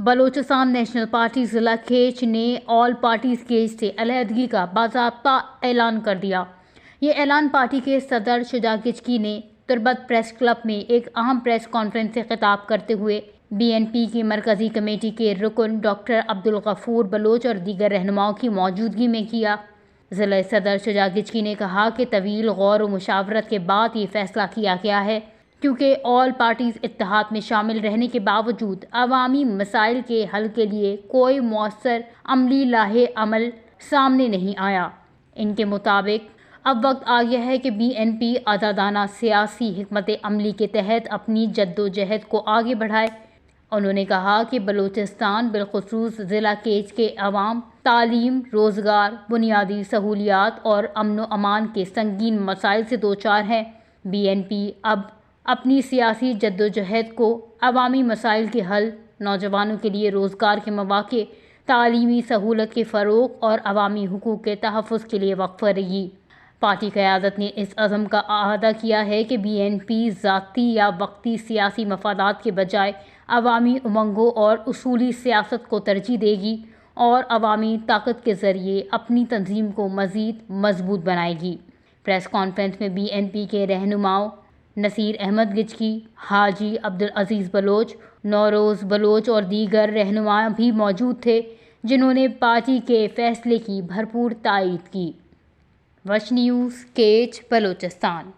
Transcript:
Balochistan national party ضلع کھیچ نے all parties کھیچ سے علیحدگی کا باضابطہ اعلان کر دیا۔ یہ اعلان پارٹی کے صدر شجاع گچکی نے تربت پریس کلب میں ایک اہم پریس کانفرنس سے خطاب کرتے ہوئے بی این پی کی مرکزی کمیٹی کے رکن ڈاکٹر عبدالغفور بلوچ اور دیگر رہنماؤں کی موجودگی میں کیا۔ ضلع صدر شجاع گچکی نے کہا کہ طویل غور و مشاورت کے بعد یہ فیصلہ کیا گیا ہے، کیونکہ آل پارٹیز اتحاد میں شامل رہنے کے باوجود عوامی مسائل کے حل کے لیے کوئی مؤثر عملی لائحہ عمل سامنے نہیں آیا۔ ان کے مطابق اب وقت آ گیا ہے کہ بی این پی آزادانہ سیاسی حکمت عملی کے تحت اپنی جدوجہد کو آگے بڑھائے۔ انہوں نے کہا کہ بلوچستان بالخصوص ضلع کیچ کے عوام تعلیم، روزگار، بنیادی سہولیات اور امن و امان کے سنگین مسائل سے دوچار ہیں۔ بی این پی اب اپنی سیاسی جدوجہد کو عوامی مسائل کے حل، نوجوانوں کے لیے روزگار کے مواقع، تعلیمی سہولت کے فروغ اور عوامی حقوق کے تحفظ کے لیے وقف کرے گی۔ پارٹی قیادت نے اس عزم کا اعادہ کیا ہے کہ بی این پی ذاتی یا وقتی سیاسی مفادات کے بجائے عوامی امنگوں اور اصولی سیاست کو ترجیح دے گی اور عوامی طاقت کے ذریعے اپنی تنظیم کو مزید مضبوط بنائے گی۔ پریس کانفرنس میں بی این پی کے رہنماؤں نصیر احمد گچکی، حاجی عبدالعزیز بلوچ، نوروز بلوچ اور دیگر رہنما بھی موجود تھے، جنہوں نے پارٹی کے فیصلے کی بھرپور تائید کی۔ وش نیوز کیچ، بلوچستان۔